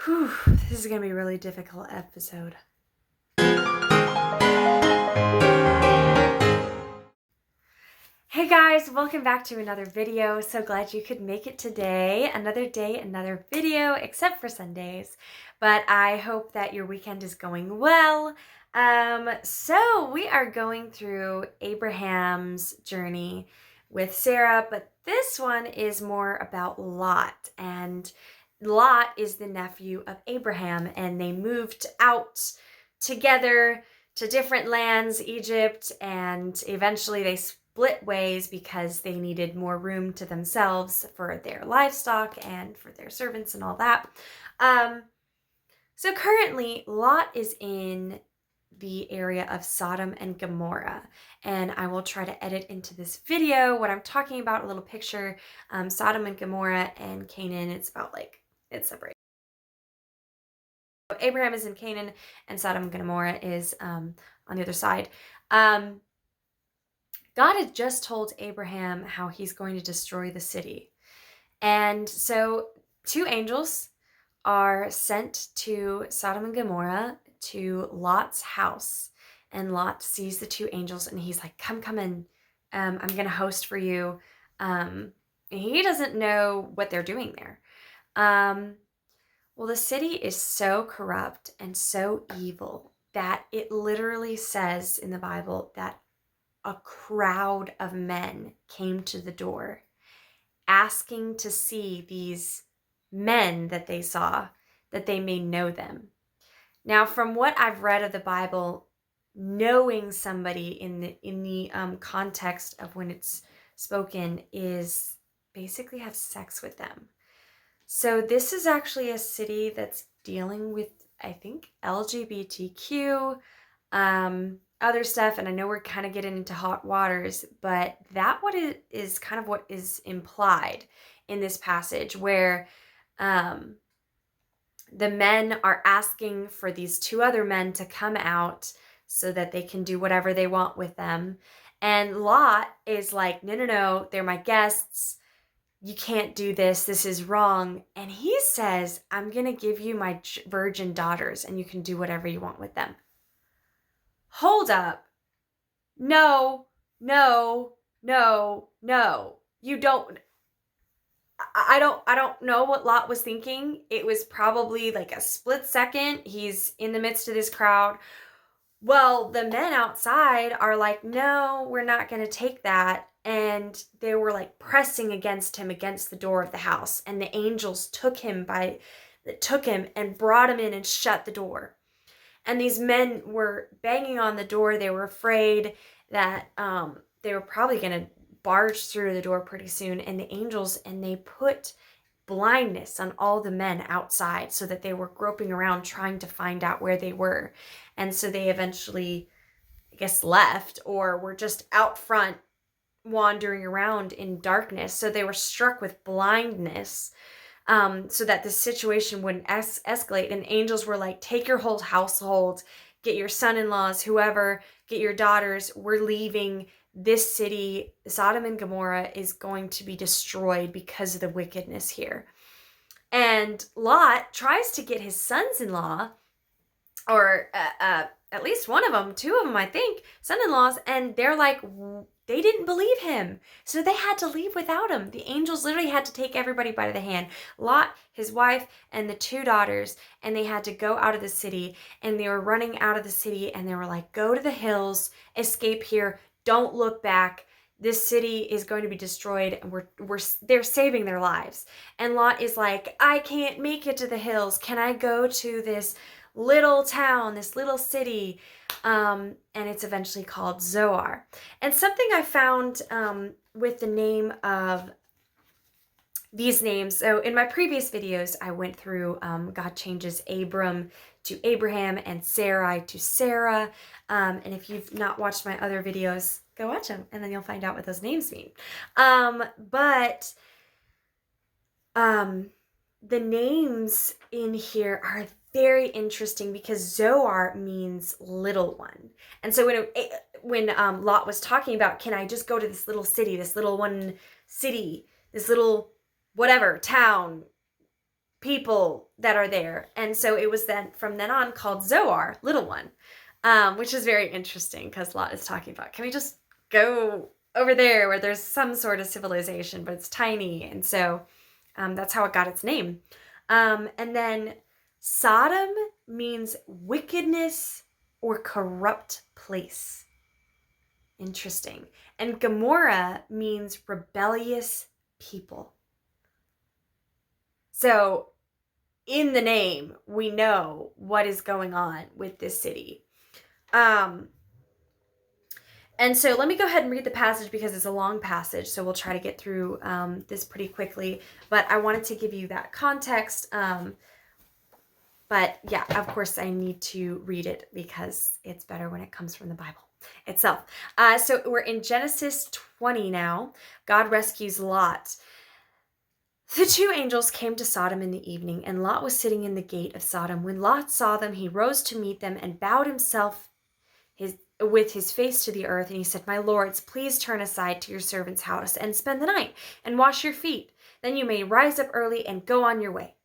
Whew, this is going to be a really difficult episode. Hey guys, welcome back to another video. So glad you could make it today. Another day, another video, except for Sundays. But I hope that your weekend is going well. So we are going through Abraham's journey with Sarah, but this one is more about Lot. And Lot is the nephew of Abraham, and they moved out together to different lands, Egypt, and eventually they split ways because they needed more room to themselves for their livestock and for their servants and all that. So currently, Lot is in the area of Sodom and Gomorrah, and I will try to edit into this video what I'm talking about, a little picture. Sodom and Gomorrah and Canaan, it's separated. So Abraham is in Canaan, and Sodom and Gomorrah is on the other side. God had just told Abraham how he's going to destroy the city. And so 2 angels are sent to Sodom and Gomorrah, to Lot's house. And Lot sees the 2 angels and he's like, come in. I'm going to host for you. He doesn't know what they're doing there. Well, the city is so corrupt and so evil that it literally says in the Bible that a crowd of men came to the door asking to see these men that they saw, that they may know them. Now, from what I've read of the Bible, knowing somebody in the context of when it's spoken is basically have sex with them. So this is actually a city that's dealing with, I think, LGBTQ, other stuff, and I know we're kind of getting into hot waters, but is kind of what is implied in this passage, where the men are asking for these 2 other men to come out so that they can do whatever they want with them. And Lot is like, no, they're my guests. You can't do this. This is wrong. And he says, I'm going to give you my virgin daughters and you can do whatever you want with them. Hold up. No. You don't. I don't know what Lot was thinking. It was probably like a split second. He's in the midst of this crowd. Well, the men outside are like, no, we're not going to take that. And they were like pressing against him against the door of the house. And the angels took him and brought him in and shut the door. And these men were banging on the door. They were afraid that they were probably going to barge through the door pretty soon. And the angels, and they put blindness on all the men outside so that they were groping around trying to find out where they were. And so they eventually, I guess, left or were just out front wandering around in darkness. So they were struck with blindness. So that the situation wouldn't escalate. And angels were like, take your whole household, get your son-in-laws, whoever, get your daughters. We're leaving this city. Sodom and Gomorrah is going to be destroyed because of the wickedness here. And Lot tries to get his sons-in-law, or at least one of them, 2 of them, I think, son-in-laws, and they're like, they didn't believe him. So they had to leave without him. The angels literally had to take everybody by the hand. Lot, his wife, and the 2 daughters, and they had to go out of the city. And they were running out of the city, and they were like, go to the hills, escape here, don't look back. This city is going to be destroyed, and they're saving their lives. And Lot is like, I can't make it to the hills. Can I go to this little town, this little city? And it's eventually called Zoar. And something I found with the name of these names, so in my previous videos, I went through God changes Abram to Abraham and Sarai to Sarah. And if you've not watched my other videos, go watch them, and then you'll find out what those names mean. But the names in here are very interesting because Zoar means little one. And so when Lot was talking about, can I just go to this little city, this little one city, this little whatever town, people that are there. And so it was then from then on called Zoar, little one, which is very interesting because Lot is talking about, can we just go over there where there's some sort of civilization, but it's tiny. And so that's how it got its name. And then Sodom means wickedness or corrupt place. Interesting. And Gomorrah means rebellious people. So in the name, we know what is going on with this city. And so let me go ahead and read the passage because it's a long passage. So we'll try to get through this pretty quickly. But I wanted to give you that context. But yeah, of course, I need to read it because it's better when it comes from the Bible itself. So we're in Genesis 20 now. God rescues Lot. The two angels came to Sodom in the evening, and Lot was sitting in the gate of Sodom. When Lot saw them, he rose to meet them and bowed himself with his face to the earth. And he said, "My lords, please turn aside to your servant's house and spend the night and wash your feet. Then you may rise up early and go on your way."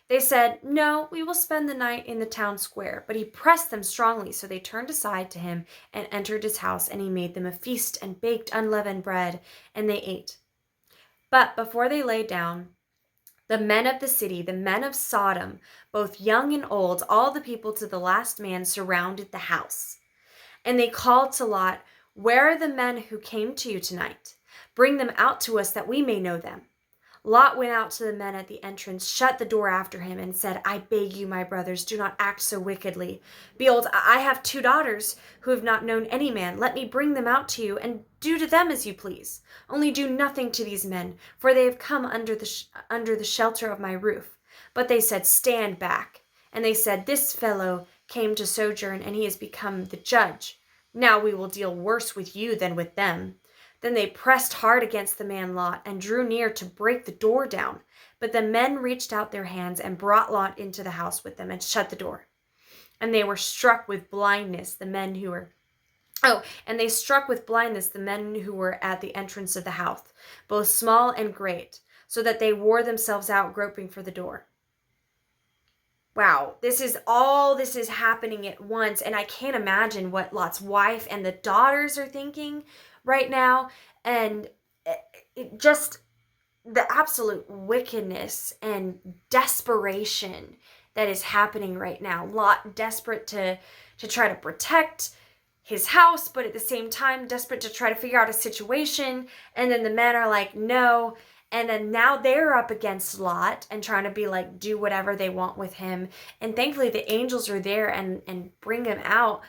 They said, "No, we will spend the night in the town square." But he pressed them strongly, so they turned aside to him and entered his house, and he made them a feast and baked unleavened bread, and they ate. But before they lay down, the men of the city, the men of Sodom, both young and old, all the people to the last man, surrounded the house. And they called to Lot, "Where are the men who came to you tonight? Bring them out to us that we may know them." Lot went out to the men at the entrance, shut the door after him, and said, "I beg you, my brothers, do not act so wickedly. Behold, I have 2 daughters who have not known any man. Let me bring them out to you, and do to them as you please. Only do nothing to these men, for they have come under the shelter of my roof." But they said, "Stand back." And they said, "This fellow came to sojourn, and he has become the judge. Now we will deal worse with you than with them." Then they pressed hard against the man Lot and drew near to break the door down. But the men reached out their hands and brought Lot into the house with them and shut the door. And they were struck with blindness, the men who were at the entrance of the house, both small and great, so that they wore themselves out groping for the door. Wow, this is happening at once, and I can't imagine what Lot's wife and the daughters are thinking right now, and just the absolute wickedness and desperation that is happening right now. Lot desperate to try to protect his house, but at the same time desperate to try to figure out a situation, and then the men are like, "No." And then now they're up against Lot and trying to be like, do whatever they want with him. And thankfully the angels are there and bring him out.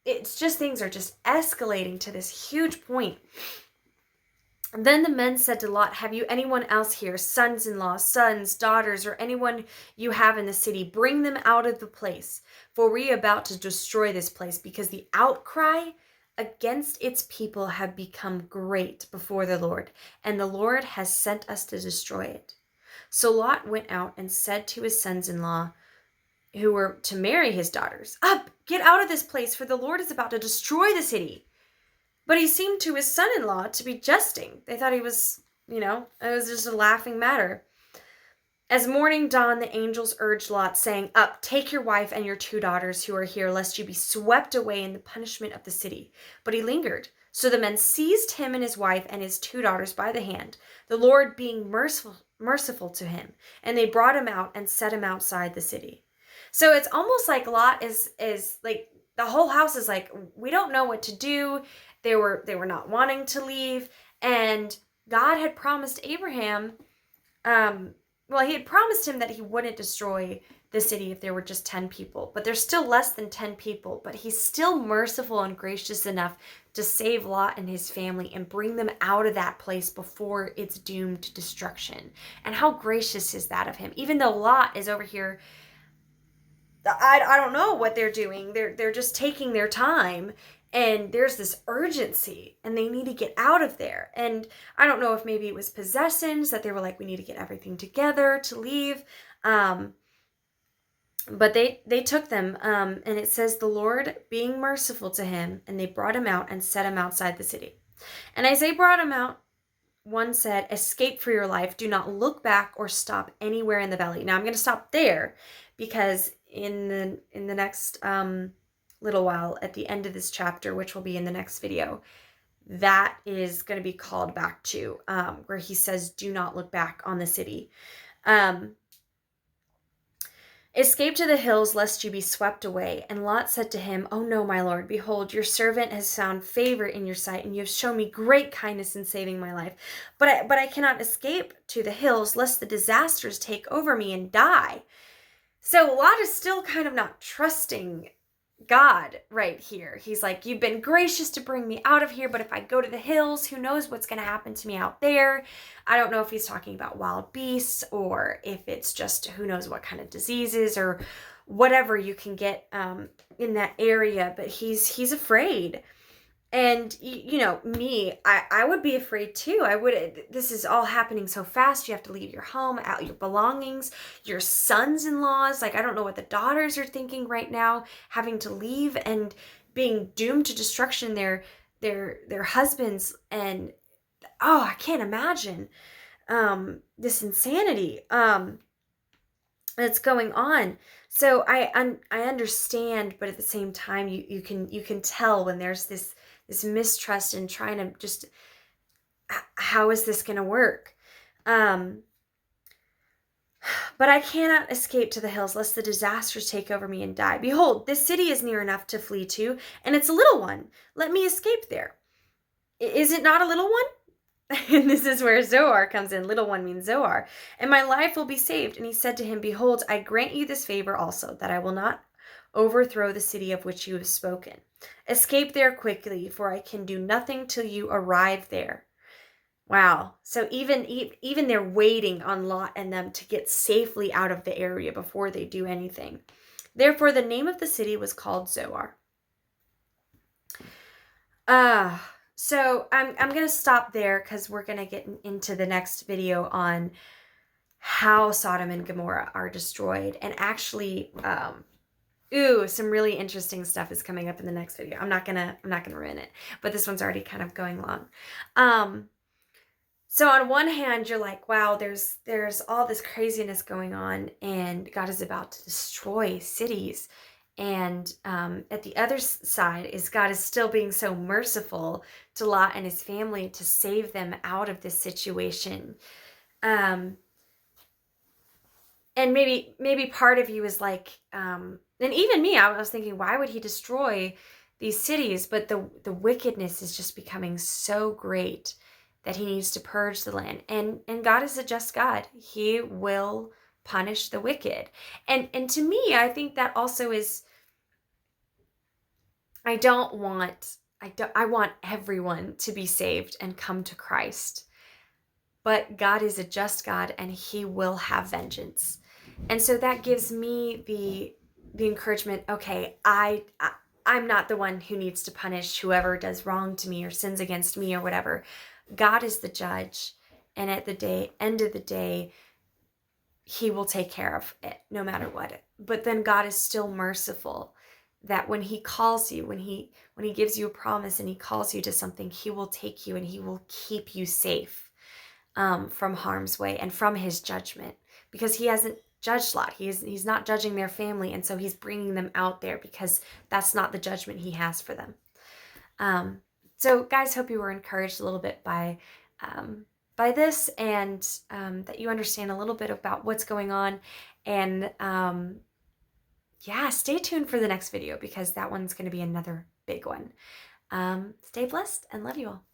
It's just, things are just escalating to this huge point. And then the men said to Lot, "Have you anyone else here, sons-in-law, sons, daughters, or anyone you have in the city? Bring them out of the place, for we are about to destroy this place, because the outcry against its people have become great before the Lord, and the Lord has sent us to destroy it." So Lot went out and said to his sons-in-law, who were to marry his daughters, "Up, get out of this place, for the Lord is about to destroy the city." But he seemed to his son-in-law to be jesting. They thought he was, it was just a laughing matter. As morning dawned, the angels urged Lot, saying, "Up, take your wife and your 2 daughters who are here, lest you be swept away in the punishment of the city." But he lingered. So the men seized him and his wife and his 2 daughters by the hand, the Lord being merciful to him. And they brought him out and set him outside the city. So it's almost like Lot is like, the whole house is like, we don't know what to do. They were not wanting to leave. And God had promised Abraham, he had promised him that he wouldn't destroy the city if there were just 10 people. But there's still less than 10 people. But he's still merciful and gracious enough to save Lot and his family and bring them out of that place before it's doomed to destruction. And how gracious is that of him? Even though Lot is over here, I don't know what they're doing. They're just taking their time. And there's this urgency, and they need to get out of there. And I don't know if maybe it was possessions that they were like, we need to get everything together to leave. But they took them, and it says, the Lord being merciful to him, and they brought him out and set him outside the city. And as they brought him out, one said, escape for your life. Do not look back or stop anywhere in the valley. Now I'm going to stop there because in the next little while, at the end of this chapter, which will be in the next video, that is going to be called back to, where he says, do not look back on the city. Escape to the hills, lest you be swept away. And Lot said to him, Oh no, my lord, behold, your servant has found favor in your sight, and you have shown me great kindness in saving my life. But I cannot escape to the hills, lest the disasters take over me and die. So Lot is still kind of not trusting God right here. He's like, you've been gracious to bring me out of here, but if I go to the hills, who knows what's going to happen to me out there? I don't know if he's talking about wild beasts or if it's just who knows what kind of diseases or whatever you can get in that area, but he's afraid. And, you know, me, I would be afraid too. This is all happening so fast. You have to leave your home, out your belongings, your sons-in-laws. Like, I don't know what the daughters are thinking right now, having to leave and being doomed to destruction, their husbands. And, oh, I can't imagine this insanity that's going on. So I understand, but at the same time, you can tell when there's this mistrust and trying to just, how is this going to work? But I cannot escape to the hills, lest the disasters take over me and die. Behold, this city is near enough to flee to, and it's a little one. Let me escape there. Is it not a little one? And this is where Zoar comes in. Little one means Zoar. And my life will be saved. And he said to him, Behold, I grant you this favor also, that I will not overthrow the city of which you have spoken. Escape there quickly, for I can do nothing till you arrive there. Wow. So even they're waiting on Lot and them to get safely out of the area before they do anything. Therefore, the name of the city was called Zoar. So I'm going to stop there because we're going to get into the next video on how Sodom and Gomorrah are destroyed. And actually, some really interesting stuff is coming up in the next video. I'm not gonna ruin it, but this one's already kind of going long. So on one hand, you're like, wow, there's all this craziness going on, and God is about to destroy cities. And at the other side is God is still being so merciful to Lot and his family to save them out of this situation. And maybe part of you is like, and even me, I was thinking, why would he destroy these cities? But the wickedness is just becoming so great that he needs to purge the land. And God is a just God. He will punish the wicked. And to me, I think that also is, I want everyone to be saved and come to Christ. But God is a just God, and he will have vengeance. And so that gives me the encouragement, okay, I'm not the one who needs to punish whoever does wrong to me or sins against me or whatever. God is the judge, and at the end of the day, he will take care of it no matter what. But then God is still merciful, that when he calls you, when he gives you a promise and he calls you to something, he will take you and he will keep you safe from harm's way and from his judgment, because he hasn't judged Lot. He's not judging their family, and so he's bringing them out there because that's not the judgment he has for them. So guys, hope you were encouraged a little bit by this, and that you understand a little bit about what's going on. And stay tuned for the next video, because that one's going to be another big one. Stay blessed and love you all.